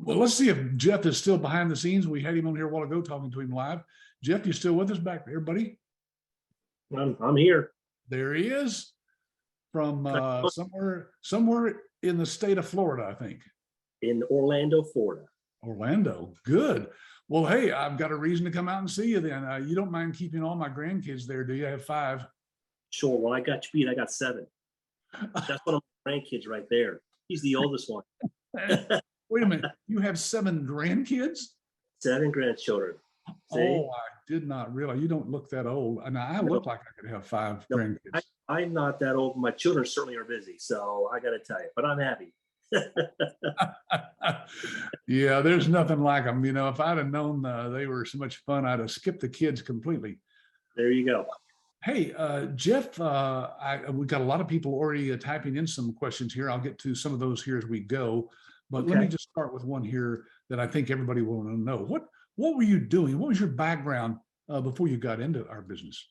Well, let's see if Jeff is still behind the scenes. We had him on here a while ago talking to him live. Jeff, you still with us back there, buddy? I'm here. There he is from somewhere in the state of Florida, I think. In Orlando, Florida. Orlando, good. Well, hey, I've got a reason to come out and see you then. You don't mind keeping all my grandkids there, do you? I have 5. Sure. Well, I got you beat. I got 7. That's one of my grandkids right there. He's the oldest one. Wait a minute. You have 7 grandkids? 7 grandchildren. See? Oh, I did not realize. You don't look that old. And I look like I could have 5 grandkids. I'm not that old. My children certainly are busy. So I got to tell you, but I'm happy. Yeah, there's nothing like them. You know, if I'd have known they were so much fun, I'd have skipped the kids completely. There you go. Hey, Jeff, we've got a lot of people already typing in some questions here. I'll get to some of those here as we go. But let me just start with one here that I think everybody will want to know. What were you doing? What was your background before you got into our business?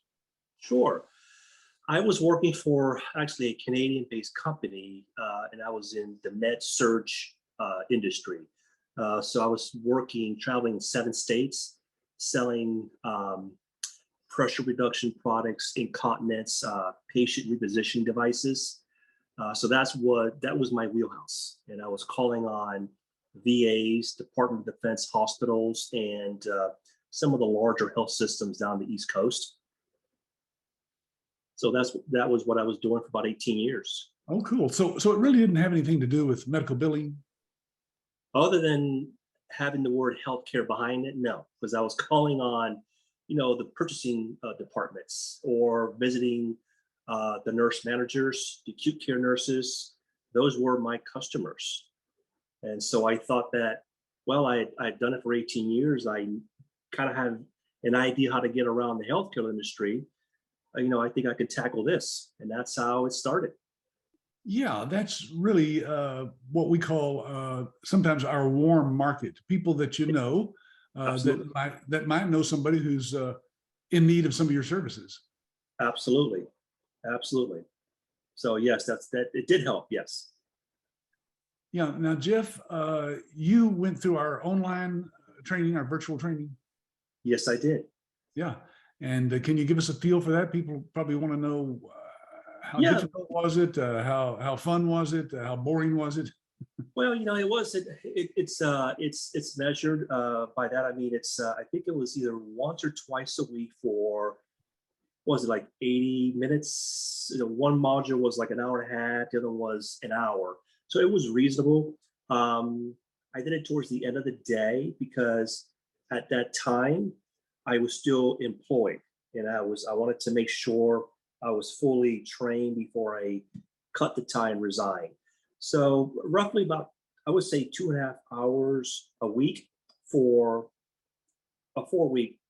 Sure. I was working for actually a Canadian-based company, and I was in the med surge industry. So I was traveling in 7 states, selling pressure reduction products, incontinence, patient repositioning devices. So that was my wheelhouse. And I was calling on VAs, Department of Defense hospitals, and some of the larger health systems down the East Coast. So that was what I was doing for about 18 years. Oh, cool. So it really didn't have anything to do with medical billing? Other than having the word healthcare behind it, no, because I was calling on, the purchasing departments or visiting the nurse managers, the acute care nurses. Those were my customers. And so I thought that, well, I'd done it for 18 years. I kind of had an idea how to get around the healthcare industry. I think I could tackle this. And that's how it started. Yeah, that's really what we call sometimes our warm market. People that you know that might know somebody who's in need of some of your services. Absolutely. So yes, it did help. Yes. Yeah. Now, Jeff, you went through our online training, our virtual training. Yes, I did. Yeah. And can you give us a feel for that? People probably want to know how difficult was it? How fun was it? How boring was it? Well, it's measured by that. I mean, I think it was either once or twice a week for, what was it, like 80 minutes? One module was like an hour and a half. The other was an hour. So it was reasonable. I did it towards the end of the day because at that time I was still employed, and I wanted to make sure I was fully trained before I cut the tie and resigned. So roughly about, I would say 2.5 hours a week for a 4-week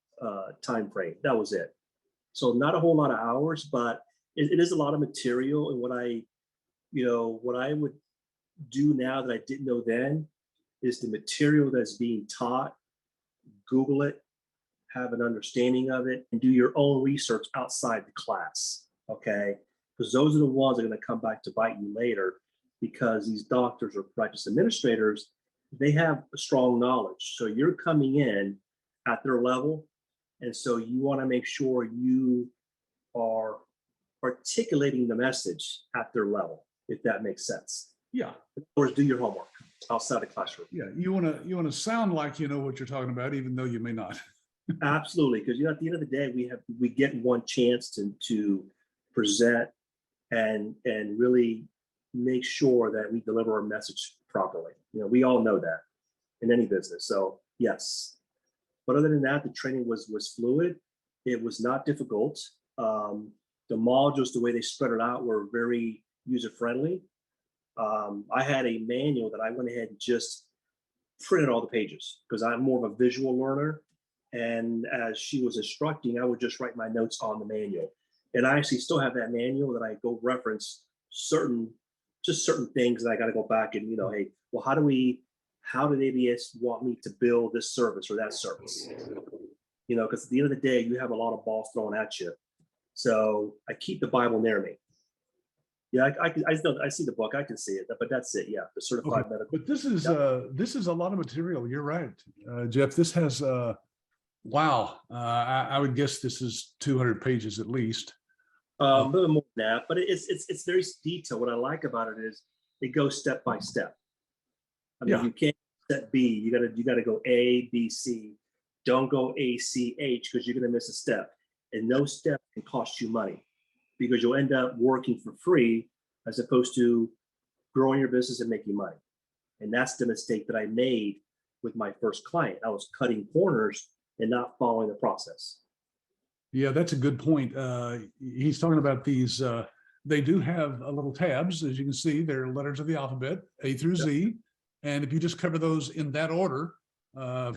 time frame. That was it. So not a whole lot of hours, but it is a lot of material. And what I would do now that I didn't know then is the material that's being taught, Google it, have an understanding of it, and do your own research outside the class, okay? Because those are the ones that are going to come back to bite you later, because these doctors or practice administrators, they have a strong knowledge. So you're coming in at their level, and so you want to make sure you are articulating the message at their level, if that makes sense. Yeah. Of course, do your homework outside the classroom. Yeah, you want to sound like you know what you're talking about, even though you may not. Absolutely, because at the end of the day, we get one chance to present and really make sure that we deliver our message properly. We all know that in any business. So yes, but other than that, the training was fluid. It was not difficult. The modules, the way they spread it out, were very user friendly. I had a manual that I went ahead and just printed all the pages because I'm more of a visual learner. And as she was instructing, I would just write my notes on the manual. And I actually still have that manual that I go reference certain things that I got to go back and, hey, well, how did ABS want me to build this service or that service? Because at the end of the day, you have a lot of balls thrown at you. So I keep the Bible near me. Yeah, I see the book. I can see it, but that's it. Yeah, the Okay, certified medical. but Yep. this is a lot of material. You're right, Jeff. This has wow. I would guess this is 200 pages at least. A little more than that, but it's very detailed. What I like about it is it goes step by step. I mean, Yeah, you can't step B. You gotta go A, B, C. Don't go A, C, H because you're gonna miss a step. And no step can cost you money because you'll end up working for free as opposed to growing your business and making money. And that's the mistake that I made with my first client. I was cutting corners and not following the process. yeah, that's a good point. He's talking about these. They do have a little tabs, as you can see. They're letters of the alphabet, A through Z, and if you just cover those in that order, uh,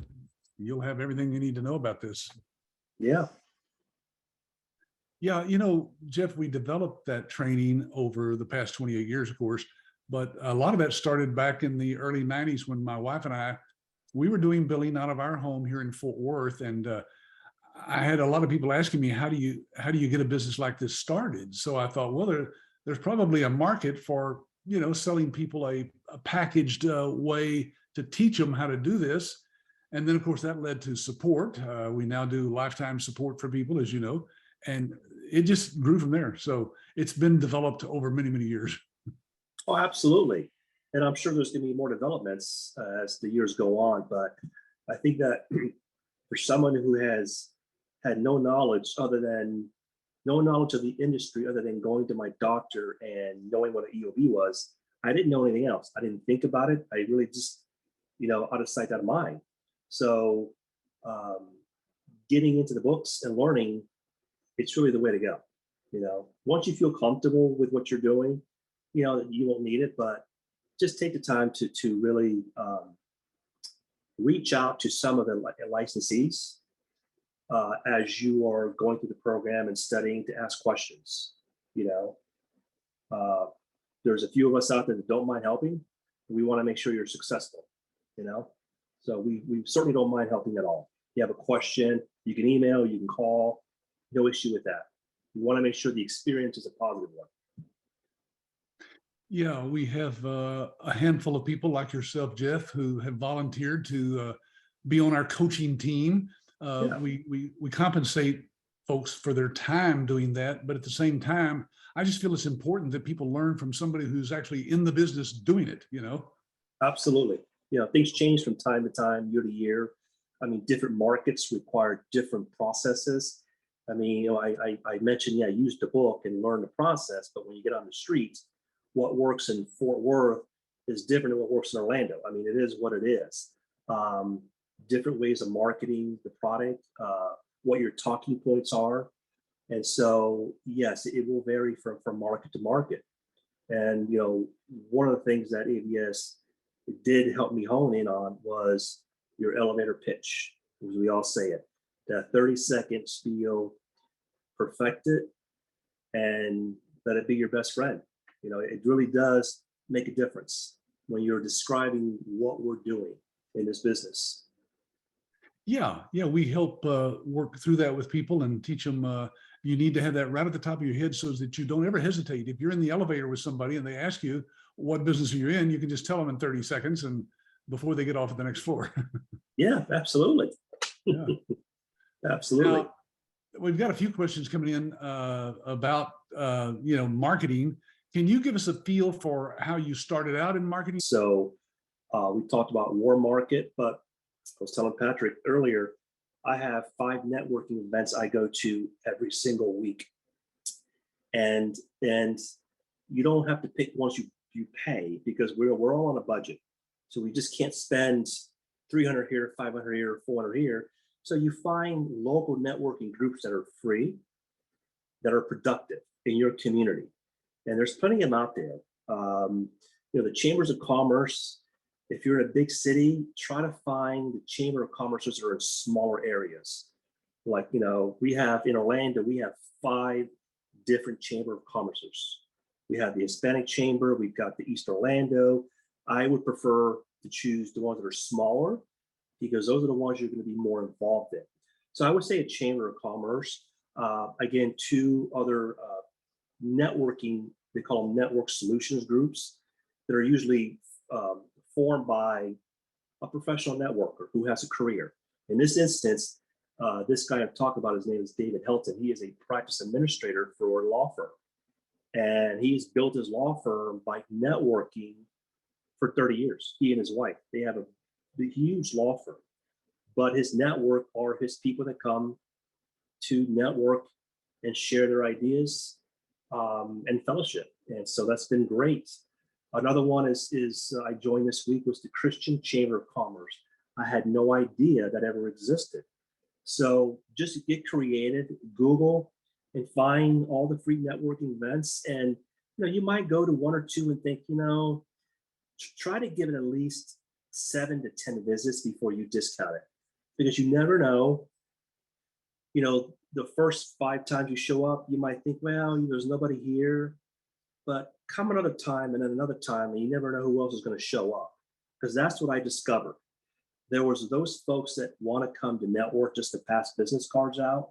you'll have everything you need to know about this. Yeah. Yeah, you know, Jeff, we developed that training over the past 28 years, of course, but a lot of that started back in the early 90s when my wife and I, we were doing billing out of our home here in Fort Worth, and I had a lot of people asking me, how do you get a business like this started? So I thought, well, there's probably a market for, you know, selling people a packaged way to teach them how to do this. And then, of course, that led to support. We now do lifetime support for people, as you know, and it just grew from there. So it's been developed over many, many years. Oh, absolutely. And I'm sure there's going to be more developments as the years go on. But I think that for someone who has had no knowledge of the industry other than going to my doctor and knowing what an EOB was, I didn't know anything else. I didn't think about it. I really just, out of sight, out of mind. So um, getting into the books and learning, it's really the way to go. Once you feel comfortable with what you're doing, you won't need it, but just take the time to really reach out to some of the licensees as you are going through the program and studying to ask questions. You know, uh, there's a few of us out there that don't mind helping. We want to make sure you're successful. So we certainly don't mind helping at all. You have a question, you can email, you can call, no issue with that. We want to make sure the experience is a positive one. Yeah, we have a handful of people like yourself, Jeff, who have volunteered to be on our coaching team. Yeah. We compensate folks for their time doing that, but at the same time, I just feel it's important that people learn from somebody who's actually in the business doing it. Absolutely. Things change from time to time, year to year. I mean, different markets require different processes. I mean, I mentioned, use the book and learn the process, but when you get on the streets, what works in Fort Worth is different than what works in Orlando. I mean, it is what it is. Different ways of marketing the product, what your talking points are. And so, yes, it will vary from market to market. And, one of the things that ABS did help me hone in on was your elevator pitch, as we all say it. That 30-second spiel, perfect it, and let it be your best friend. It really does make a difference when you're describing what we're doing in this business. Yeah, we help work through that with people and teach them. You need to have that right at the top of your head so that you don't ever hesitate. If you're in the elevator with somebody and they ask you what business are you in, you can just tell them in 30 seconds and before they get off at the next floor. Yeah, absolutely. Yeah. Absolutely. Now, we've got a few questions coming in about marketing. Can you give us a feel for how you started out in marketing? So we talked about warm market, but I was telling Patrick earlier, I have 5 networking events I go to every single week. And you don't have to pick ones you pay because we're all on a budget. So we just can't spend 300 here, 500 here, 400 here. So you find local networking groups that are free, that are productive in your community. And there's plenty of them out there. The chambers of commerce, if you're in a big city, try to find the chamber of commerces that are in smaller areas. Like, we have in Orlando, we have 5 different chamber of commerces. We have the Hispanic chamber, we've got the East Orlando. I would prefer to choose the ones that are smaller because those are the ones you're going to be more involved in. So I would say a chamber of commerce. Again, 2 other networking they call them network solutions groups that are usually formed by a professional networker who has a career. In this instance, this guy I've talked about, his name is David Helton. He is a practice administrator for a law firm. And he's built his law firm by networking for 30 years. He and his wife, they have a huge law firm. But his network are his people that come to network and share their ideas and fellowship. And so that's been great. Another one is I joined this week was the Christian Chamber of Commerce. I had no idea that ever existed. So just get creative, Google and find all the free networking events. And you might go to one or two and think, try to give it at least 7 to 10 visits before you discount it, because you never know. The first 5 times you show up, you might think, well, there's nobody here, but come another time and then another time, and you never know who else is going to show up. Because that's what I discovered. There was those folks that want to come to network just to pass business cards out,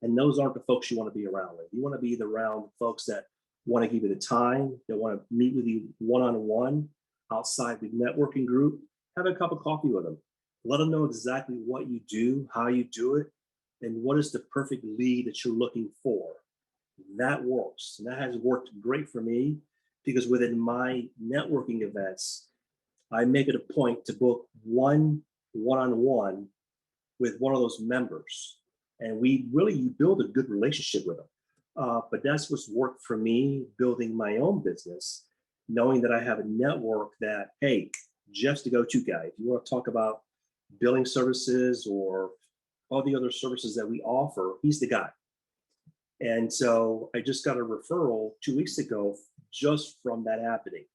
and those aren't the folks you want to be around with. You want to be around folks that want to give you the time, that want to meet with you one-on-one outside the networking group, have a cup of coffee with them. Let them know exactly what you do, how you do it, and what is the perfect lead that you're looking for. That works. And that has worked great for me, because within my networking events, I make it a point to book one-on-one with one of those members. And you build a good relationship with them. But that's what's worked for me, building my own business, knowing that I have a network that, hey, Jeff's the go-to guy. If you want to talk about billing services or all the other services that we offer, he's the guy. And so I just got a referral 2 weeks ago just from that happening.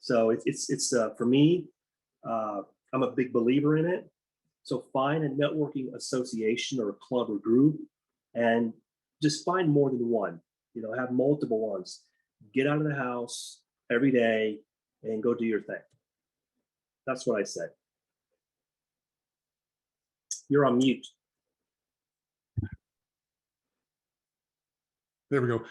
So it's for me, I'm a big believer in it. So find a networking association or a club or group, and just find more than one. Have multiple ones. Get out of the house every day and go do your thing. That's what I said. You're on mute. There we go.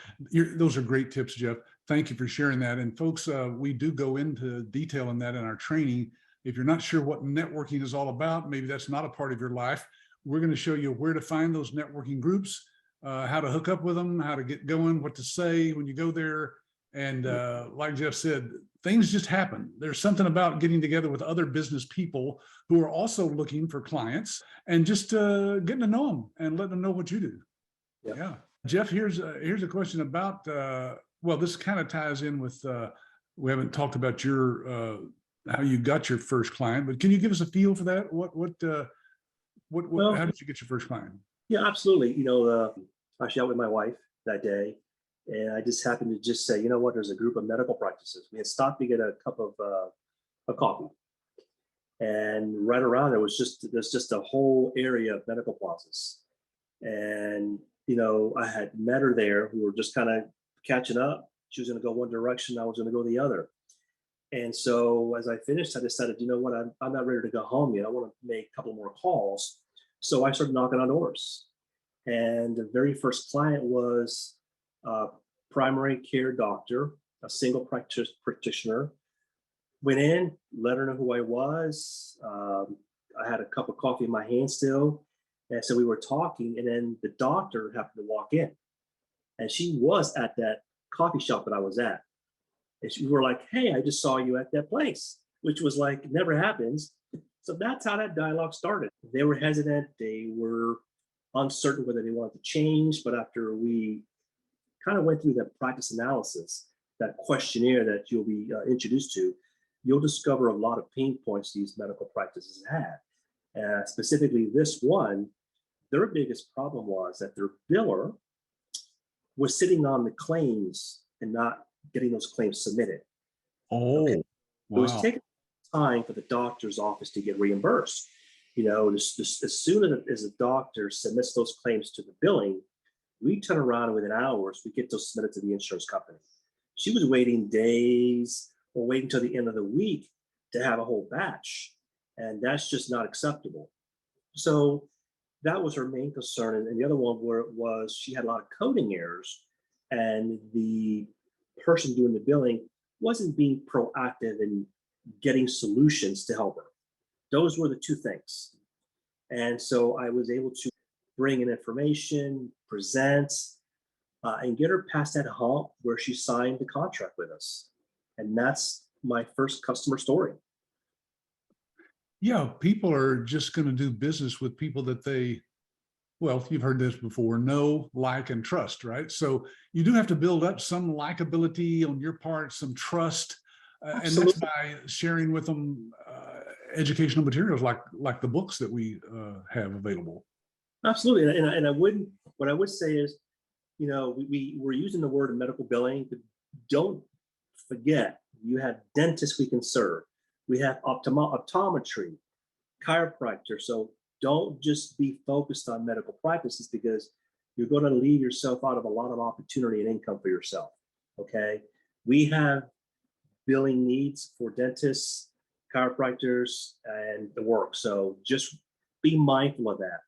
Those are great tips, Jeff. Thank you for sharing that. And folks, we do go into detail in that in our training. If you're not sure what networking is all about, maybe that's not a part of your life, we're going to show you where to find those networking groups, how to hook up with them, how to get going, what to say when you go there. And like Jeff said, things just happen. There's something about getting together with other business people who are also looking for clients, and just getting to know them and letting them know what you do. Yeah. Jeff, here's a question about, this kind of ties in with, we haven't talked about your, how you got your first client, but can you give us a feel for that? How did you get your first client? Yeah, absolutely. I was out with my wife that day, and I just happened to just say, there's a group of medical practices. We had stopped to get a cup of coffee, and right around there's just a whole area of medical plazas, and I had met her there. We were just kind of catching up. She was going to go one direction, I was going to go the other. And so as I finished, I decided, I'm not ready to go home yet. I want to make a couple more calls. So I started knocking on doors. And the very first client was a primary care doctor, a single practitioner. Went in, let her know who I was. I had a cup of coffee in my hand still. And so we were talking, and then the doctor happened to walk in. And she was at that coffee shop that I was at. And we were like, hey, I just saw you at that place, which was like, never happens. So that's how that dialogue started. They were hesitant. They were uncertain whether they wanted to change. But after we kind of went through that practice analysis, that questionnaire that you'll be introduced to, you'll discover a lot of pain points these medical practices had. Specifically this one, their biggest problem was that their biller was sitting on the claims and not getting those claims submitted. Oh, okay. Wow. It was taking time for the doctor's office to get reimbursed. As soon as a doctor submits those claims to the billing, we turn around within hours, we get those submitted to the insurance company. She was waiting days or waiting until the end of the week to have a whole batch. And that's just not acceptable. So that was her main concern. And the other one was she had a lot of coding errors, and the person doing the billing wasn't being proactive in getting solutions to help her. Those were the two things. And so I was able to bring in information, present, and get her past that hump where she signed the contract with us. And that's my first customer story. Yeah, people are just going to do business with people that they, well, you've heard this before, know, like, and trust, right? So you do have to build up some likability on your part, some trust, and that's by sharing with them educational materials like the books that we have available. Absolutely, and I wouldn't. What I would say is, we're using the word medical billing, but don't forget you have dentists we can serve. We have optometry, chiropractor. So don't just be focused on medical practices, because you're going to leave yourself out of a lot of opportunity and income for yourself. Okay. We have billing needs for dentists, chiropractors, and the work. So just be mindful of that.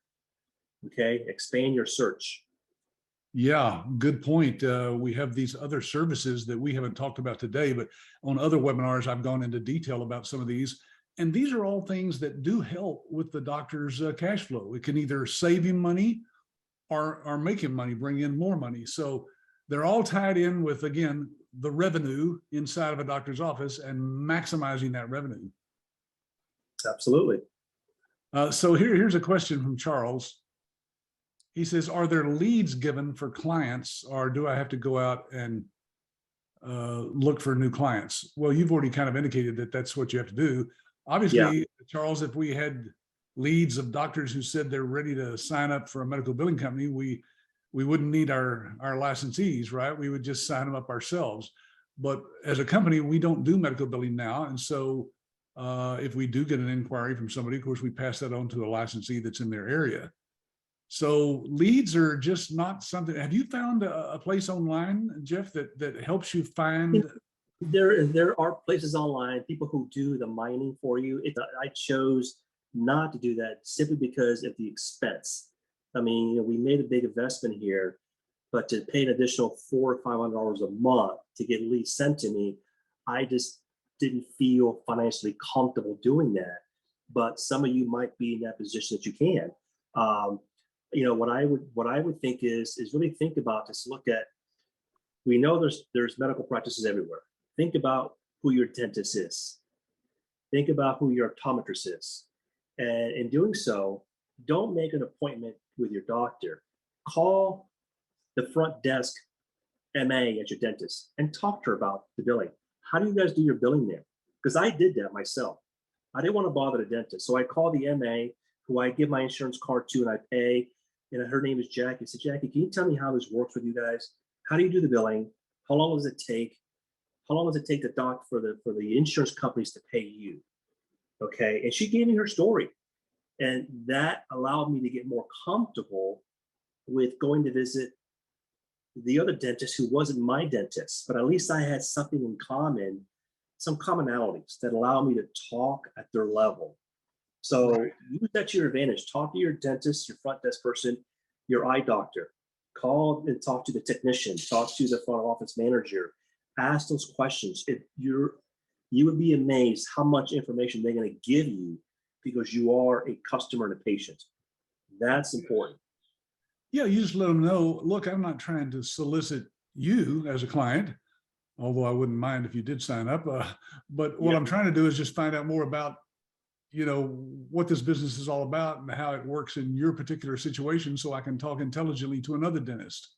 Okay. Expand your search. Yeah, good point. We have these other services that we haven't talked about today, but on other webinars, I've gone into detail about some of these. And these are all things that do help with the doctor's cash flow. It can either save him money or make him money, bring in more money. So they're all tied in with, again, the revenue inside of a doctor's office and maximizing that revenue. Absolutely. So here's a question from Charles. He says, are there leads given for clients, or do I have to go out and look for new clients? Well, you've already kind of indicated that that's what you have to do. Obviously, Charles, if we had leads of doctors who said they're ready to sign up for a medical billing company, we wouldn't need our licensees, right? We would just sign them up ourselves. But as a company, we don't do medical billing now. And so if we do get an inquiry from somebody, of course, we pass that on to a licensee that's in their area. So leads are just not something. Have you found a place online, Jeff, that helps you find? There are places online, people who do the mining for you. I chose not to do that simply because of the expense. I mean, we made a big investment here, but to pay an additional $400 or $500 a month to get leads sent to me, I just didn't feel financially comfortable doing that. But some of you might be in that position that you can. What I would think is really think about this. Look at, we know there's medical practices everywhere. Think about who your dentist is. Think about who your optometrist is. And in doing so, don't make an appointment with your doctor. Call the front desk MA at your dentist and talk to her about the billing. How do you guys do your billing there? Because I did that myself. I didn't want to bother the dentist. So I called the MA, who I give my insurance card to, and I pay. And her name is Jackie. I said, Jackie, can you tell me how this works with you guys? How do you do the billing? How long does it take? How long does it take for the insurance companies to pay you? Okay. And she gave me her story. And that allowed me to get more comfortable with going to visit the other dentist who wasn't my dentist, but at least I had something in common, some commonalities that allow me to talk at their level. So use that to your advantage. Talk to your dentist, your front desk person, your eye doctor. Call and talk to the technician. Talk to the front office manager. Ask those questions. You would be amazed how much information they're going to give you because you are a customer and a patient. That's important. Yeah, you just let them know, look, I'm not trying to solicit you as a client, although I wouldn't mind if you did sign up. But what I'm trying to do is just find out more about, what this business is all about and how it works in your particular situation, so I can talk intelligently to another dentist.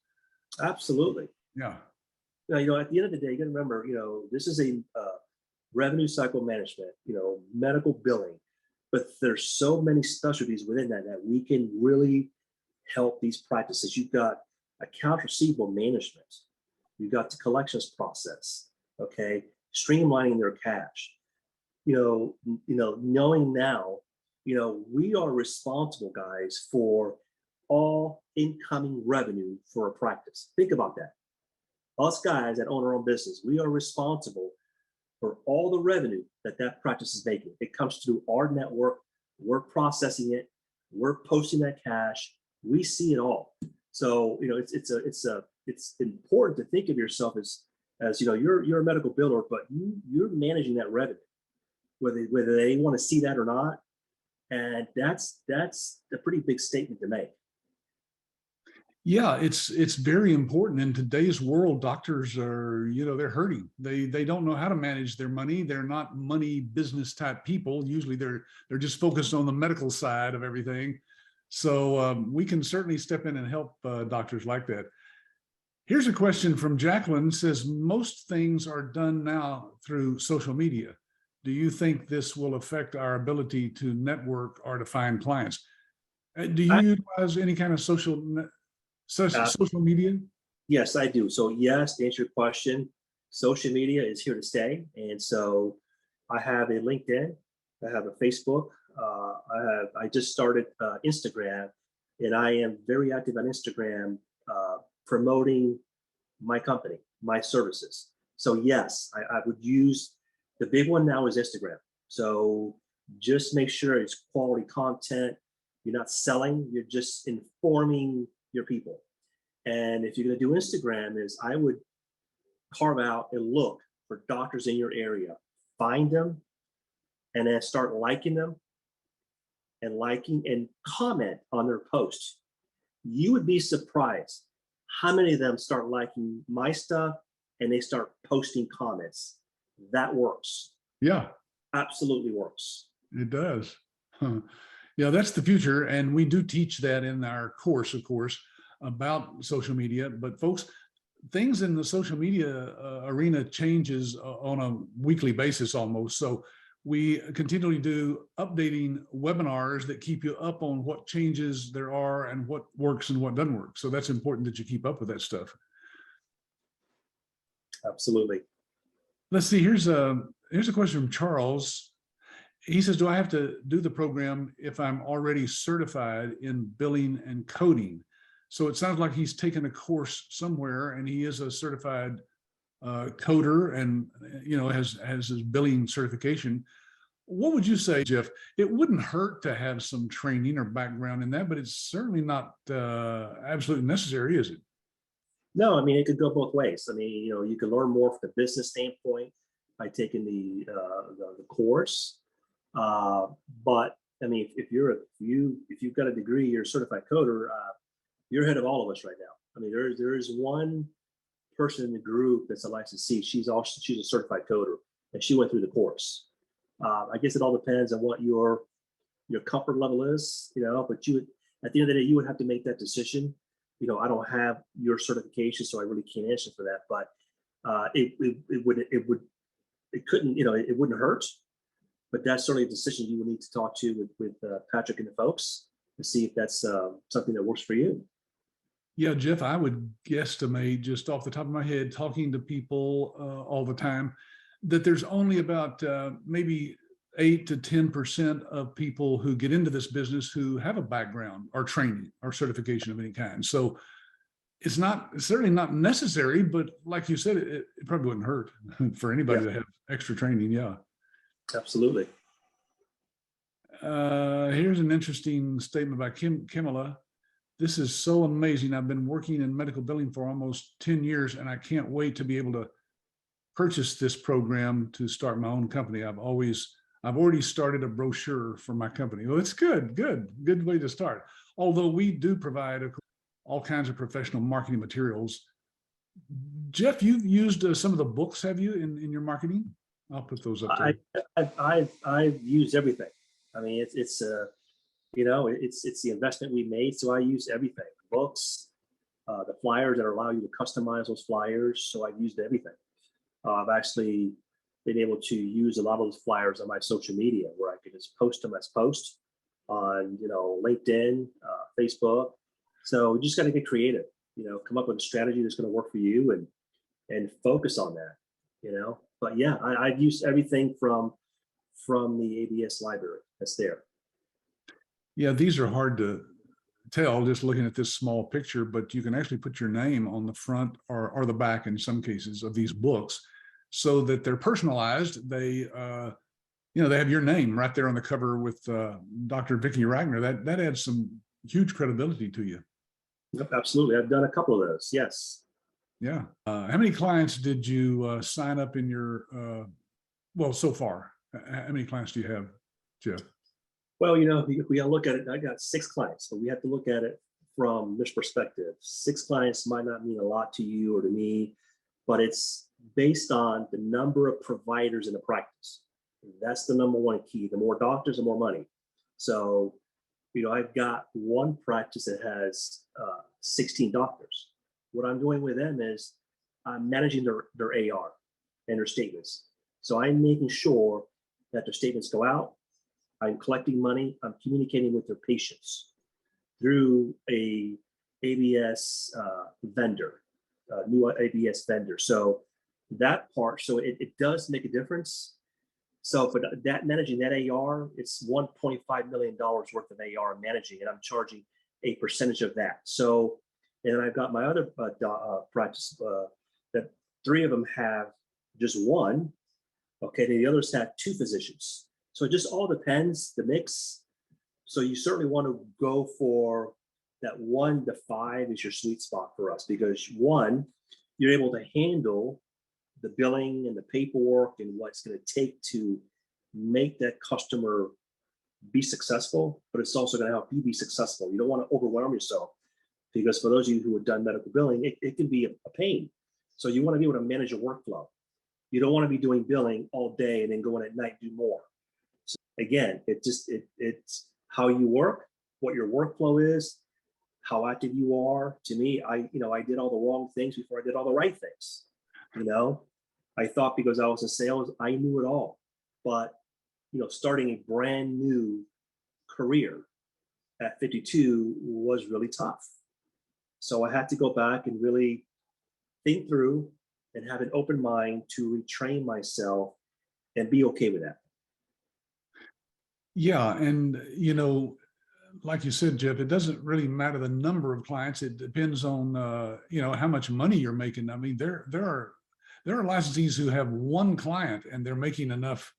Absolutely. Yeah. Now, at the end of the day, you got to remember, this is a revenue cycle management, medical billing, but there's so many specialties within that we can really help these practices. You've got accounts receivable management. You've got the collections process, okay? Streamlining their cash. Knowing now, we are responsible, guys, for all incoming revenue for a practice. Think about that. Us guys that own our own business, we are responsible for all the revenue that practice is making. It comes through our network. We're processing it. We're posting that cash. We see it all. So, it's important to think of yourself as as you know, you're a medical biller, but you're managing that revenue, whether they want to see that or not. And that's a pretty big statement to make. Yeah, it's very important in today's world. Doctors are, they're hurting. They don't know how to manage their money. They're not money business type people. Usually they're just focused on the medical side of everything. So we can certainly step in and help doctors like that. Here's a question from Jacqueline. Says most things are done now through social media. Do you think this will affect our ability to network or to find clients? Do you utilize any kind of social media? Yes, I do. So yes, to answer your question, social media is here to stay. And so I have a LinkedIn, I have a Facebook, I just started Instagram, and I am very active on Instagram promoting my company, my services. So yes, I would use, the big one now is Instagram. So just make sure it's quality content. You're not selling, you're just informing your people. And if you're going to do Instagram, is I would carve out a look for doctors in your area, find them, and then start liking them and comment on their posts. You would be surprised how many of them start liking my stuff and they start posting comments. That works. Yeah, Absolutely works. it does. Huh. Yeah, that's the future. And we do teach that in our course, of course, about social media. But folks, things in the social media arena changes on a weekly basis almost. So we continually do updating webinars that keep you up on what changes there are and what works and what doesn't work. So that's important that you keep up with that stuff. Absolutely. Let's see, here's a question from Charles. He says, do I have to do the program if I'm already certified in billing and coding? So it sounds like he's taken a course somewhere and he is a certified coder and has his billing certification. What would you say, Jeff? It wouldn't hurt to have some training or background in that, but it's certainly not absolutely necessary, is it? No, I mean, it could go both ways. I mean, you can learn more from the business standpoint by taking the course. But I mean, if you've got a degree, you're a certified coder, you're ahead of all of us right now. I mean, there is one person in the group that's a licensee. She's a certified coder, and she went through the course. I guess it all depends on what your comfort level is, but at the end of the day, you would have to make that decision. I don't have your certification, so I really can't answer for that, but it wouldn't hurt, but that's certainly a decision you would need to talk to with Patrick and the folks to see if that's something that works for you. Yeah, Jeff, I would guesstimate just off the top of my head, talking to people all the time, that there's only about maybe 8 to 10% of people who get into this business who have a background or training or certification of any kind. So it's certainly not necessary, but like you said, it probably wouldn't hurt for anybody to have extra training. Yeah. Absolutely. Here's an interesting statement by Kimala. This is so amazing. I've been working in medical billing for almost 10 years, and I can't wait to be able to purchase this program to start my own company. I've already started a brochure for my company. Well, it's good way to start. Although we do provide all kinds of professional marketing materials. Jeff, you've used some of the books, have you, in your marketing? I'll put those up there. I've used everything. I mean, it's the investment we made. So I use everything, books, the flyers that allow you to customize those flyers. So I've used everything. I've actually been able to use a lot of those flyers on my social media where I can just post them as posts on, LinkedIn, Facebook. So you just got to get creative, come up with a strategy that's going to work for you and focus on that, But yeah, I've used everything from the ABS library that's there. Yeah, these are hard to tell just looking at this small picture, but you can actually put your name on the front or the back in some cases of these books so that they're personalized. They have your name right there on the cover with Dr. Vicki Ragnar. That adds some huge credibility to you. Yep, absolutely. I've done a couple of those. Yes. Yeah. How many clients did you sign up in your, well, so far? How many clients do you have, Jeff? Well, we gotta look at it. I got 6 clients, but we have to look at it from this perspective. 6 clients might not mean a lot to you or to me, but it's based on the number of providers in the practice. That's the number one key. The more doctors, the more money. So, I've got one practice that has 16 doctors. What I'm doing with them is I'm managing their AR and their statements. So I'm making sure that their statements go out. I'm collecting money. I'm communicating with their patients through a ABS vendor, new ABS vendor. So that part, so it does make a difference. So for that managing that AR, it's $1.5 million worth of AR managing, and I'm charging a percentage of that. So, and then I've got my other practice that 3 of them have just one. Okay, the others have 2 physicians. So it just all depends the mix. So you certainly want to go for that 1 to 5 is your sweet spot for us, because 1, you're able to handle the billing and the paperwork and what's going to take to make that customer be successful, but it's also going to help you be successful. You don't want to overwhelm yourself, because for those of you who have done medical billing, it can be a pain. So you want to be able to manage your workflow. You don't want to be doing billing all day and then going at night do more. So again, it's how you work, what your workflow is, how active you are. To me, I did all the wrong things before I did all the right things. I thought because I was in sales, I knew it all. But, starting a brand new career at 52 was really tough. So I had to go back and really think through and have an open mind to retrain myself and be okay with that. Yeah. And, like you said, Jeff, it doesn't really matter the number of clients. It depends on, how much money you're making. I mean, there are licensees who have 1 client and they're making enough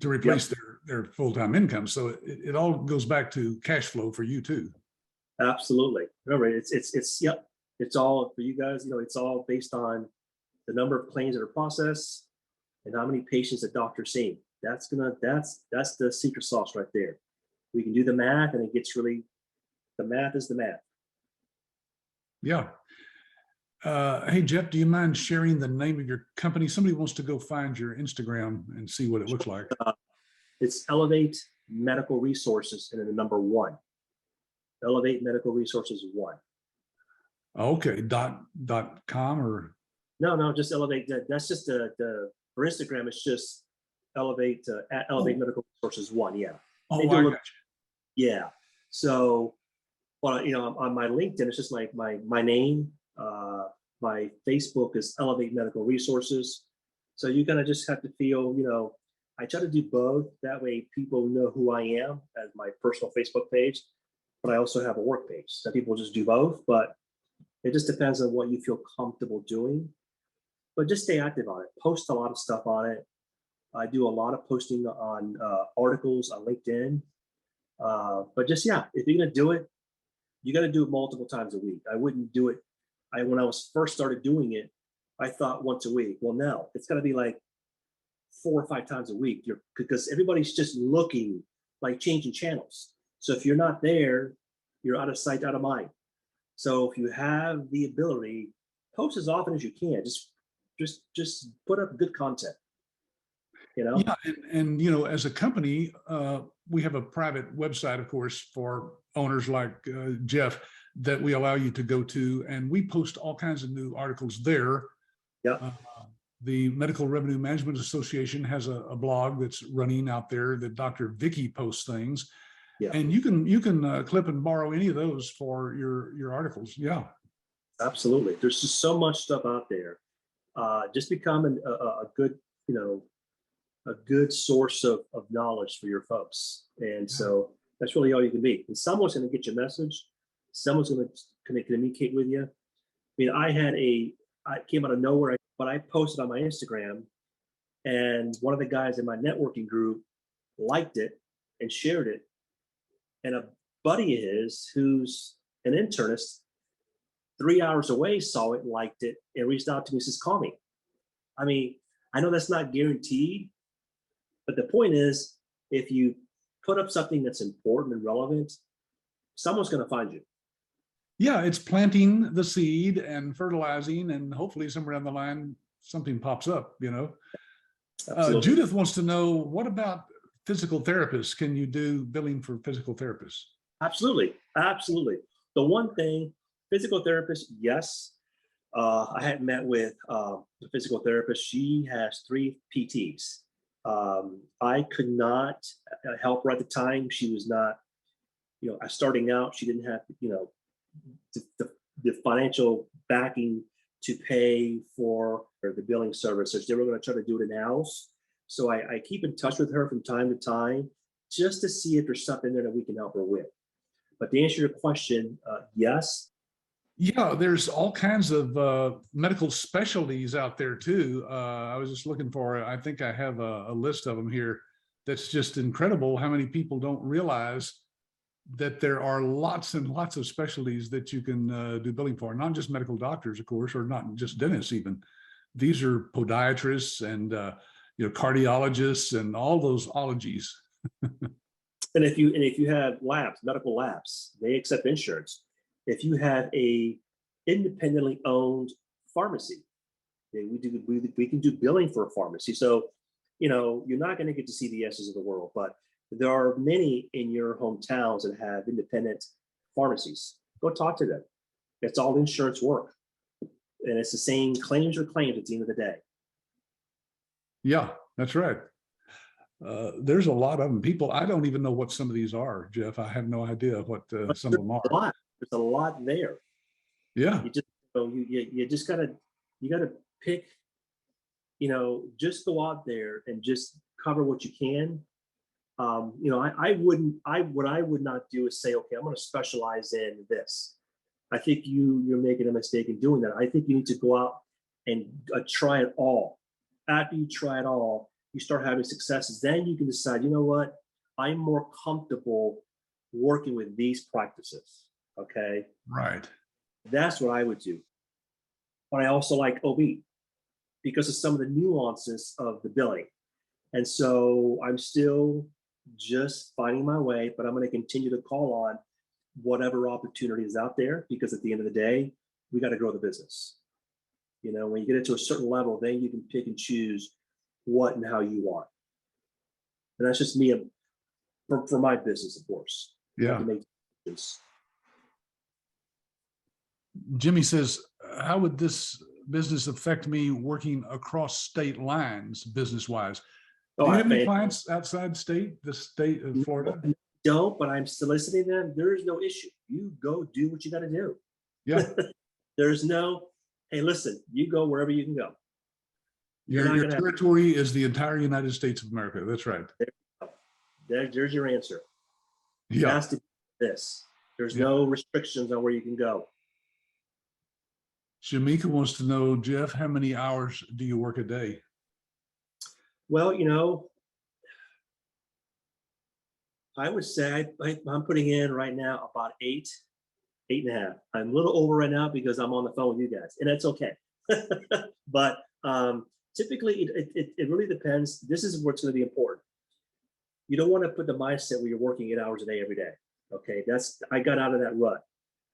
to replace their full-time income. So it all goes back to cash flow for you too. Absolutely. Remember, it's all for you guys. It's all based on the number of claims that are processed and how many patients the doctor's seeing. That's the secret sauce right there. We can do the math, and it gets really, the math is the math. Yeah. Hey, Jeff, do you mind sharing the name of your company? Somebody wants to go find your Instagram and see what it looks like. It's Elevate Medical Resources, and then the number 1. Elevate Medical Resources 1. Okay. .com or? No, just Elevate. That's just the for Instagram. It's just Elevate at Elevate Medical Resources 1. Yeah. Oh, I got you. Yeah. So, well, on my LinkedIn, it's just like my name. My Facebook is Elevate Medical Resources. So you kind of just have to feel, I try to do both. That way people know who I am as my personal Facebook page, but I also have a work page. So people just do both, but it just depends on what you feel comfortable doing. But just stay active on it. Post a lot of stuff on it. I do a lot of posting on articles on LinkedIn. But just, if you're going to do it, you got to do it multiple times a week. I wouldn't do it. When I was first started doing it, I thought once a week. Well, no, it's got to be like 4 or 5 times a week, because everybody's just looking, like changing channels. So if you're not there, you're out of sight, out of mind. So if you have the ability, post as often as you can. Just put up good content. Yeah, and as a company, we have a private website, of course, for owners like Jeff, that we allow you to go to, and we post all kinds of new articles there. Yeah. The Medical Revenue Management Association has a blog that's running out there that Dr. Vicky posts things. Yeah. And you can clip and borrow any of those for your articles. Yeah. Absolutely. There's just so much stuff out there. Just become a good, a good source of knowledge for your folks. And so that's really all you can be. And someone's going to get your message. Someone's going to communicate with you. I mean, I came out of nowhere, but I posted on my Instagram, and one of the guys in my networking group liked it and shared it. And a buddy of his, who's an internist, 3 hours away saw it, liked it, and reached out to me and says, call me. I mean, I know that's not guaranteed, but the point is, if you put up something that's important and relevant, someone's going to find you. Yeah, it's planting the seed and fertilizing, and hopefully somewhere down the line, something pops up, you know. Judith wants to know, what about physical therapists? Can you do billing for physical therapists? Absolutely. Absolutely. The one thing, physical therapist, yes. I had met with the physical therapist. She has 3 PTs. I could not help her at the time. She was not, you know, starting out. She didn't have, you know, the financial backing to pay for the billing services. They were going to try to do it in-house. So I keep in touch with her from time to time just to see if there's something there that we can help her with. But to answer your question, yes. Yeah, there's all kinds of medical specialties out there too. I was just looking for, I think I have a list of them here. That's just incredible how many people don't realize that there are lots and lots of specialties that you can do billing for, not just medical doctors, of course, or not just dentists even. These are podiatrists and you know, cardiologists and all those ologies. And if you have labs, medical labs, they accept insurance. If you have a independently owned pharmacy, we can do billing for a pharmacy. So, you know, you're not going to get to CVS's of the world, but there are many in your hometowns that have independent pharmacies. Go talk to them. It's all insurance work. And it's the same claims or claims at the end of the day. Yeah, that's right. There's a lot of them. People, I don't even know what some of these are, Jeff. I have no idea what some of them are. There's a lot there. Yeah. You just, you just gotta pick, you know, just go out there and just cover what you can. You know, what I would not do is say, okay, I'm going to specialize in this. I think you're making a mistake in doing that. I think you need to go out and try it all. After you try it all, you start having successes. Then you can decide, you know what, I'm more comfortable working with these practices. Okay. Right. That's what I would do. But I also like OB because of some of the nuances of the billing. And so I'm still just finding my way, but I'm going to continue to call on whatever opportunity is out there, because at the end of the day, we got to grow the business. You know, when you get it to a certain level, then you can pick and choose what and how you want. And that's just me for my business, of course. Yeah. Jimmy says, how would this business affect me working across state lines business-wise? Do you have any clients outside the state of Florida? Don't, but I'm soliciting them. There is no issue. You go do what you got to do. Yeah. There's no, hey, listen, you go wherever you can go. Your territory is the entire United States of America. That's right. There's your answer. Yeah. It has to be this. There's no restrictions on where you can go. Shamika wants to know, Jeff, how many hours do you work a day? Well, you know, I would say I'm putting in right now about 8.5. I'm a little over right now because I'm on the phone with you guys, and that's okay. But typically, it really depends. This is what's going to be important. You don't want to put the mindset where you're working 8 hours a day every day. Okay, I got out of that rut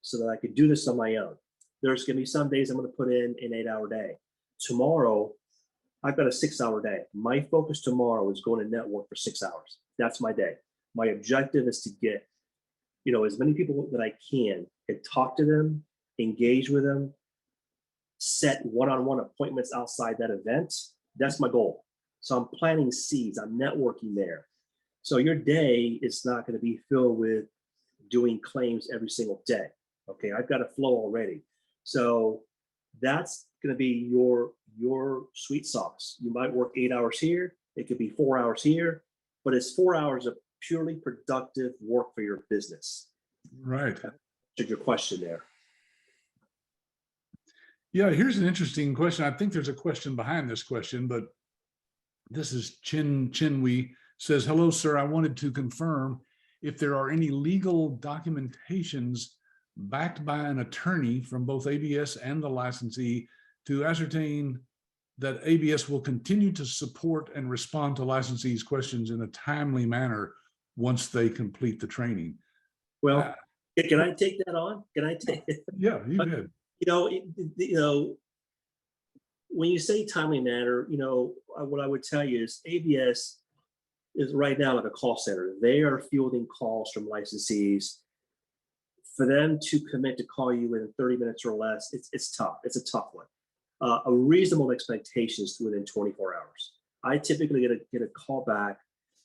so that I could do this on my own. There's going to be some days I'm going to put in an 8-hour day. Tomorrow, I've got a 6-hour day. My focus tomorrow is going to network for 6 hours. That's my day. My objective is to get, you know, as many people that I can and talk to them, engage with them, set one-on-one appointments outside that event. That's my goal. So I'm planting seeds. I'm networking there. So your day is not going to be filled with doing claims every single day. Okay, I've got a flow already. So that's going to be your sweet sauce. You might work 8 hours here. It could be 4 hours here, but it's 4 hours of purely productive work for your business. Right. To your question there. Yeah, here's an interesting question. I think there's a question behind this question, but this is Chinwe says, hello, sir. I wanted to confirm if there are any legal documentations backed by an attorney from both ABS and the licensee to ascertain that ABS will continue to support and respond to licensees' questions in a timely manner once they complete the training. Well, can I take that on? Can I take it? Yeah, you did. When you say timely manner, what I would tell you is ABS is right now like a call center. They are fielding calls from licensees. For them to commit to call you in 30 minutes or less, it's tough. It's a tough one. A reasonable expectation is within 24 hours. I typically get a call back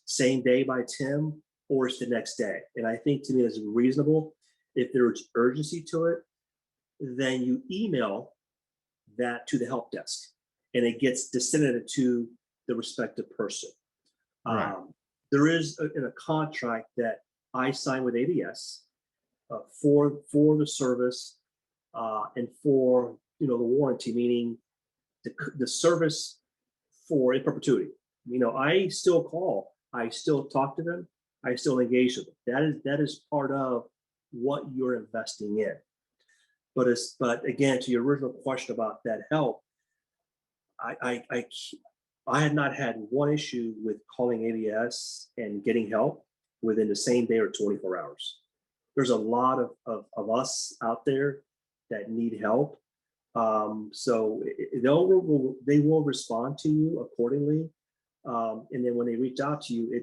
same day by Tim, or it's the next day. And I think to me that's reasonable. If there's urgency to it, then you email that to the help desk and it gets disseminated to the respective person. Right. There is in a contract that I signed with ABS for the service and for the warranty, meaning the service for in perpetuity. I still call, I still talk to them, I still engage with them. That is part of what you're investing in. But again, to your original question about that help, I had not had one issue with calling ABS and getting help within the same day or 24 hours. There's a lot of us out there that need help. So they will respond to you accordingly. And then when they reach out to you,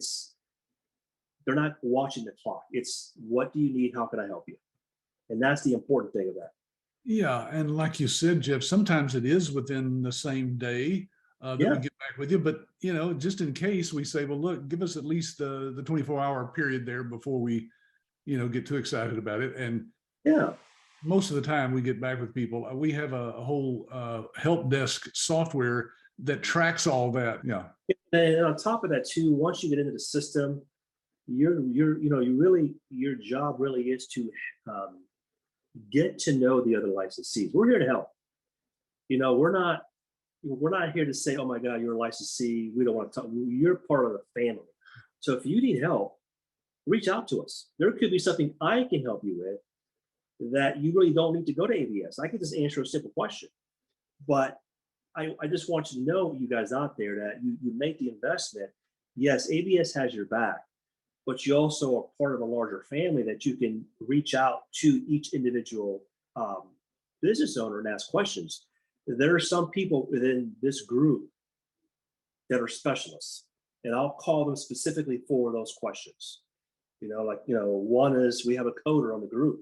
they're not watching the clock. It's what do you need? How can I help you? And that's the important thing of that. Yeah, and like you said, Jeff, sometimes it is within the same day that we get back with you. But just in case, we say, well, look, give us at least the 24-hour period there before we, get too excited about it. And most of the time we get back with people. We have a whole help desk software that tracks all that. Yeah. And on top of that too, once you get into the system, your job really is to get to know the other licensees. We're here to help. We're not here to say, oh my God, you're a licensee, we don't want to talk. You're part of the family. So if you need help, reach out to us. There could be something I can help you with that you really don't need to go to ABS. I can just answer a simple question. But I just want you to know, you guys out there, that you make the investment. Yes, ABS has your back, but you also are part of a larger family that you can reach out to each individual business owner and ask questions. There are some people within this group that are specialists, and I'll call them specifically for those questions. One is we have a coder on the group.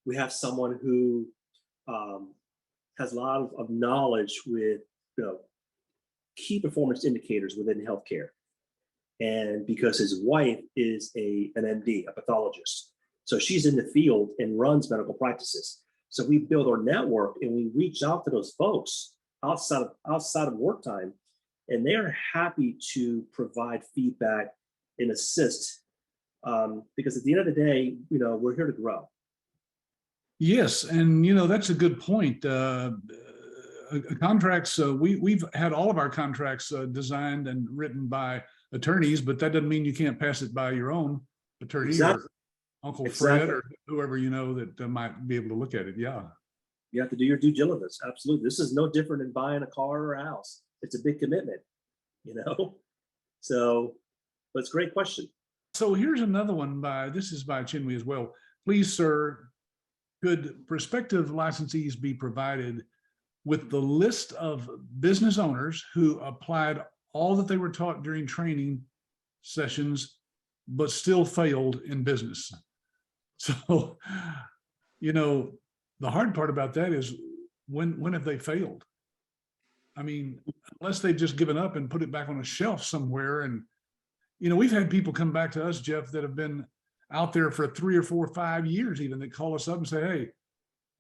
We have someone who has a lot of knowledge with key performance indicators within healthcare. And because his wife is an MD, a pathologist, so she's in the field and runs medical practices. So we build our network and we reach out to those folks outside of work time, and they are happy to provide feedback and assist because at the end of the day, we're here to grow. Yes, and that's a good point. Contracts, we've had all of our contracts designed and written by attorneys, but that doesn't mean you can't pass it by your own attorney. Exactly. Or Uncle Fred or whoever that might be able to look at it. Yeah. You have to do your due diligence. Absolutely. This is no different than buying a car or a house. It's a big commitment, So, but it's a great question. So here's another one this is by Chinwe as well. Please, sir, could prospective licensees be provided with the list of business owners who applied all that they were taught during training sessions, but still failed in business? So, the hard part about that is when have they failed? I mean, unless they've just given up and put it back on a shelf somewhere. And, we've had people come back to us, Jeff, that have been out there for 3 or 4 or 5 years even, that call us up and say, hey,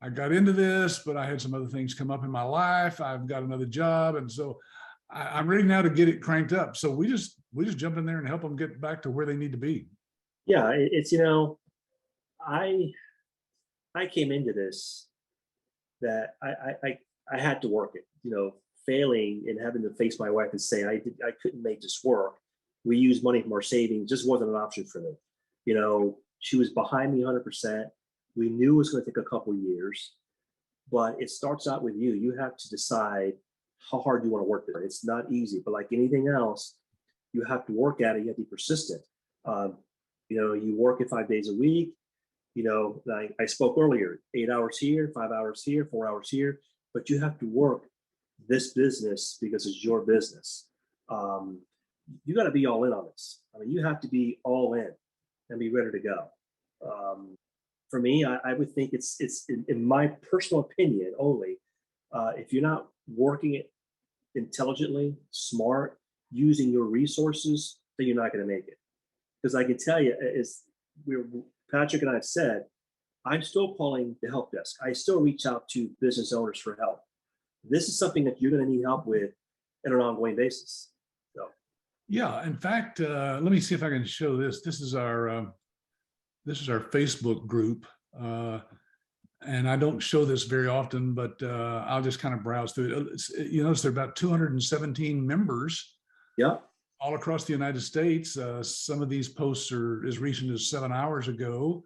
I got into this, but I had some other things come up in my life. I've got another job. And so I'm ready now to get it cranked up. So we just jump in there and help them get back to where they need to be. Yeah, it's, I came into this that I had to work it, failing and having to face my wife and say, I couldn't make this work. We used money from our savings, just wasn't an option for me. She was behind me 100%. We knew it was going to take a couple years, but it starts out with you. You have to decide how hard you want to work there. It's not easy, but like anything else, you have to work at it. You have to be persistent. You work it 5 days a week. Like I spoke earlier, 8 hours here, 5 hours here, 4 hours here, but you have to work this business because it's your business. You got to be all in on this. I mean, you have to be all in and be ready to go. For me, I would think it's in my personal opinion only, if you're not working it intelligently, smart, using your resources, then you're not going to make it. Because I can tell you, Patrick and I have said, I'm still calling the help desk. I still reach out to business owners for help. This is something that you're going to need help with on an ongoing basis. So, yeah, in fact, let me see if I can show this. This is our Facebook group. And I don't show this very often, but I'll just kind of browse through it. You notice there are about 217 members. Yeah. All across the United States. Some of these posts are as recent as 7 hours ago.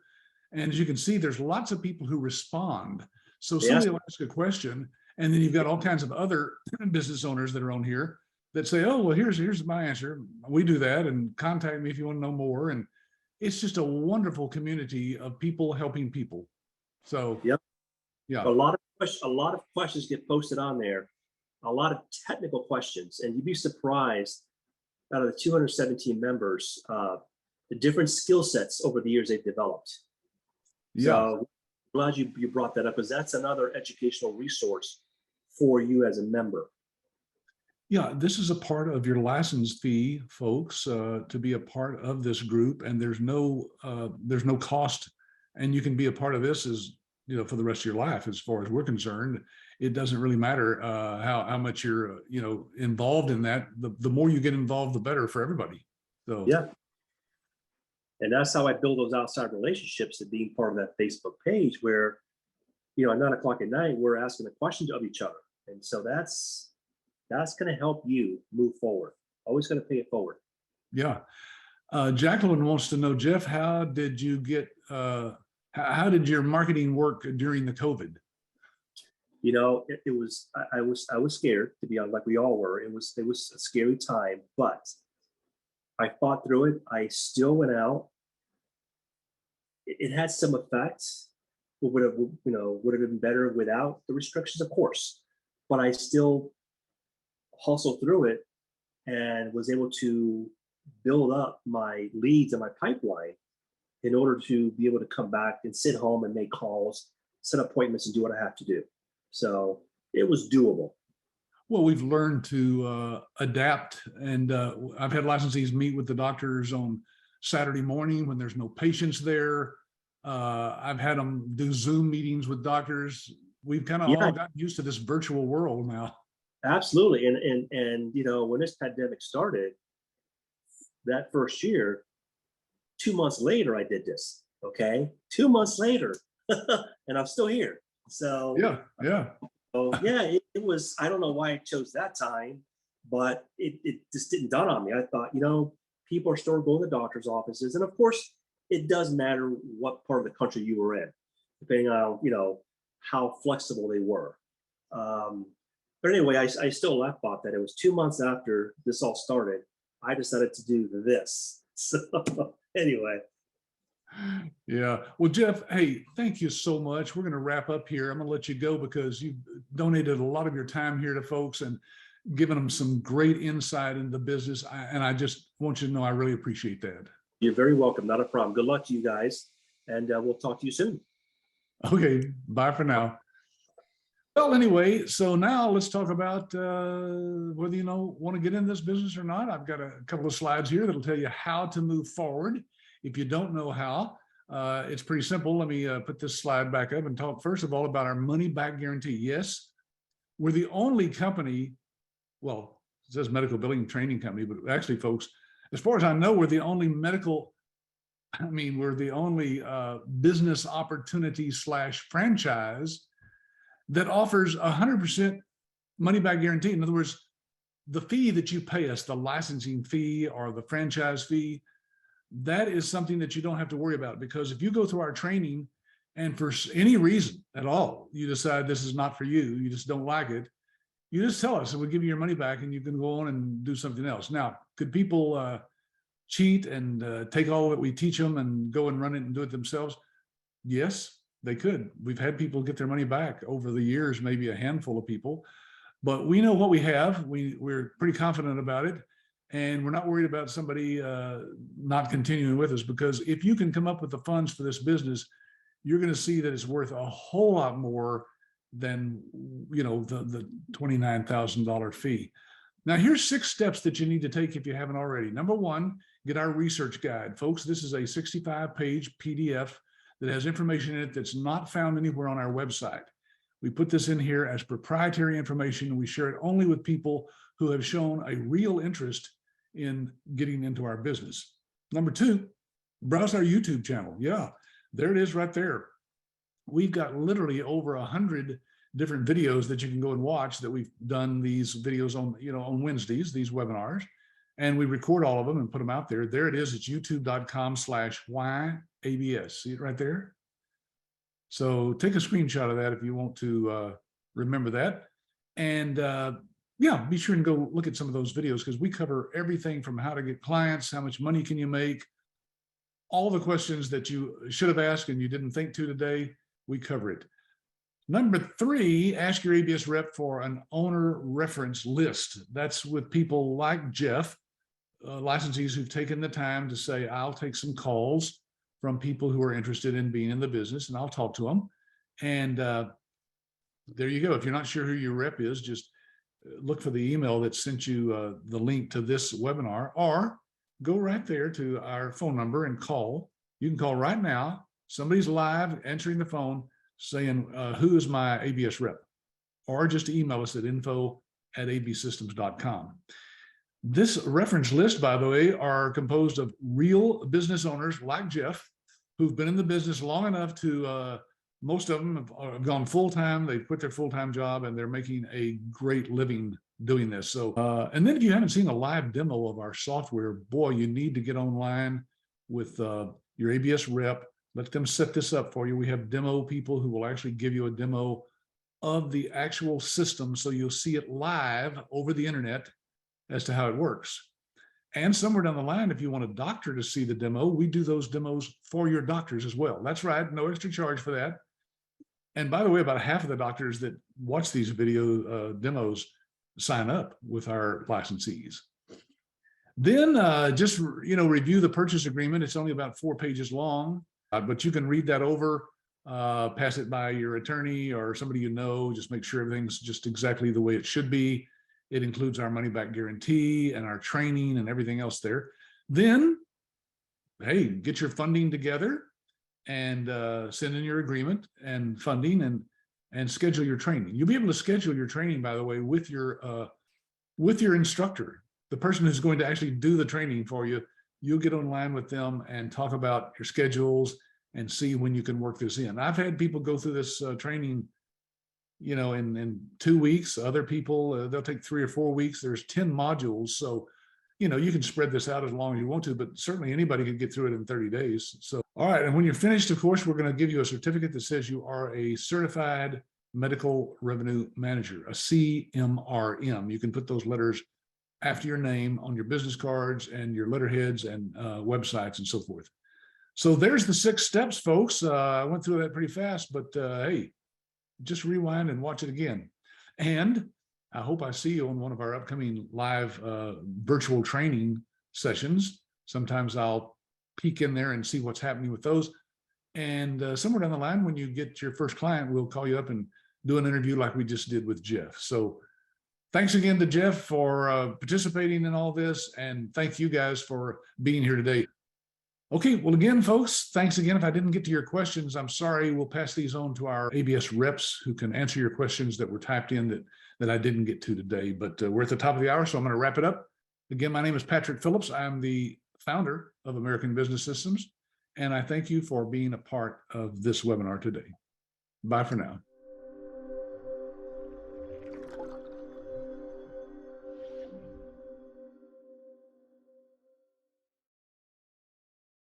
And as you can see, there's lots of people who respond. So somebody will ask a question, and then you've got all kinds of other business owners that are on here that say, oh, well, here's my answer. We do that, and contact me if you want to know more. And it's just a wonderful community of people helping people. So, yep. Yeah. A lot of questions get posted on there, a lot of technical questions, and you'd be surprised out of the 217 members, the different skill sets over the years they've developed. Yeah. So I'm glad you brought that up, because that's another educational resource for you as a member. Yeah, this is a part of your license fee, folks, to be a part of this group, and there's no cost, and you can be a part of this for the rest of your life. As far as we're concerned, it doesn't really matter how much you're involved in that. The more you get involved, the better for everybody. So yeah, and that's how I build those outside relationships, and being part of that Facebook page where at 9 o'clock at night we're asking the questions of each other, and so that's going to help you move forward. Always going to pay it forward. Yeah. Jacqueline wants to know, Jeff, how did you get? How did your marketing work during the COVID? It was, I was scared, to be honest, like we all were. It was a scary time, but I fought through it. I still went out. It had some effects. Would have been better without the restrictions, of course, but I still hustled through it and was able to build up my leads and my pipeline in order to be able to come back and sit home and make calls, set appointments, and do what I have to do. So it was doable. Well, we've learned to adapt, and I've had licensees meet with the doctors on Saturday morning when there's no patients there. I've had them do Zoom meetings with doctors. We've kind of all gotten used to this virtual world now. Absolutely, and when this pandemic started, that first year, 2 months later, I did this. Okay, 2 months later, and I'm still here. So yeah. So yeah, it was. I don't know why I chose that time, but it just didn't dawn on me. I thought, people are still going to doctor's offices, and of course, it does matter what part of the country you were in, depending on how flexible they were. But anyway, I still thought that it was 2 months after this all started, I decided to do this. So anyway. Yeah. Well, Jeff, hey, thank you so much. We're going to wrap up here. I'm going to let you go because you've donated a lot of your time here to folks and given them some great insight into the business. And I just want you to know I really appreciate that. You're very welcome. Not a problem. Good luck to you guys. And we'll talk to you soon. Okay. Bye for now. Well, anyway, so now let's talk about whether you want to get in this business or not. I've got a couple of slides here that'll tell you how to move forward. If you don't know how, it's pretty simple. Let me put this slide back up and talk first of all about our money back guarantee. Yes, we're the only company, well, it says medical billing training company, but actually, folks, as far as I know, we're the only business opportunity / franchise that offers 100% money back guarantee. In other words, the fee that you pay us, the licensing fee or the franchise fee, that is something that you don't have to worry about, because if you go through our training and for any reason at all, you decide this is not for you, you just don't like it, you just tell us and we'll give you your money back and you can go on and do something else. Now, could people cheat and take all that we teach them and go and run it and do it themselves? Yes, they could. We've had people get their money back over the years, maybe a handful of people, but we know what we have. We're pretty confident about it. And we're not worried about somebody not continuing with us, because if you can come up with the funds for this business, you're going to see that it's worth a whole lot more than, you know, the $29,000 fee. Now, here's 6 steps that you need to take if you haven't already. Number 1, get our research guide. Folks, this is a 65-page PDF that has information in it that's not found anywhere on our website. We put this in here as proprietary information, and we share it only with people who have shown a real interest in getting into our business. Number 2, browse our YouTube channel. Yeah, there it is right there. We've got literally over 100 different videos that you can go and watch that we've done these videos on, you know, on Wednesdays, these webinars, and we record all of them and put them out there. There it is. It's youtube.com/YABS. See it right there? So take a screenshot of that if you want to remember that. And yeah, be sure and go look at some of those videos, because we cover everything from how to get clients, how much money can you make, all the questions that you should have asked and you didn't think to today, we cover it. Number 3, ask your ABS rep for an owner reference list. That's with people like Jeff, licensees who've taken the time to say, I'll take some calls from people who are interested in being in the business, and I'll talk to them. And there you go. If you're not sure who your rep is, just look for the email that sent you the link to this webinar, or go right there to our phone number and call. You can call right now. Somebody's live answering the phone saying, who is my ABS rep? Or just email us at info@absystems.com. This reference list, by the way, are composed of real business owners like Jeff, who've been in the business long enough to, most of them have gone full-time. They quit their full-time job and they're making a great living doing this. So, and then if you haven't seen a live demo of our software, boy, you need to get online with your ABS rep. Let them set this up for you. We have demo people who will actually give you a demo of the actual system, so you'll see it live over the internet as to how it works. And somewhere down the line, if you want a doctor to see the demo, we do those demos for your doctors as well. That's right, no extra charge for that. And by the way, about half of the doctors that watch these video demos sign up with our licensees. Then just, you know, review the purchase agreement. It's only about 4 pages long, but you can read that over, pass it by your attorney or somebody you know, just make sure everything's just exactly the way it should be. It includes our money back guarantee and our training and everything else there. Then, hey, get your funding together and send in your agreement and funding and schedule your training. You'll be able to schedule your training, by the way, with your instructor, the person who's going to actually do the training for you. You'll get online with them and talk about your schedules and see when you can work this in. I've had people go through this training, you know, in 2 weeks. Other people, they'll take 3 or 4 weeks. There's 10 modules. So, you know, you can spread this out as long as you want to, but certainly anybody can get through it in 30 days. So, all right. And when you're finished, of course, we're going to give you a certificate that says you are a certified medical revenue manager, a CMRM. You can put those letters after your name on your business cards and your letterheads and websites and so forth. So there's the 6 steps, folks. I went through that pretty fast, but hey, just rewind and watch it again. And I hope I see you on one of our upcoming live virtual training sessions. Sometimes I'll peek in there and see what's happening with those. And somewhere down the line, when you get your first client, we'll call you up and do an interview like we just did with Jeff. So thanks again to Jeff for participating in all this. And thank you guys for being here today. Okay, well, again, folks, thanks again. If I didn't get to your questions, I'm sorry. We'll pass these on to our ABS reps who can answer your questions that were typed in that I didn't get to today. But we're at the top of the hour, so I'm going to wrap it up. Again, my name is Patrick Phillips. I'm the founder of American Business Systems, and I thank you for being a part of this webinar today. Bye for now.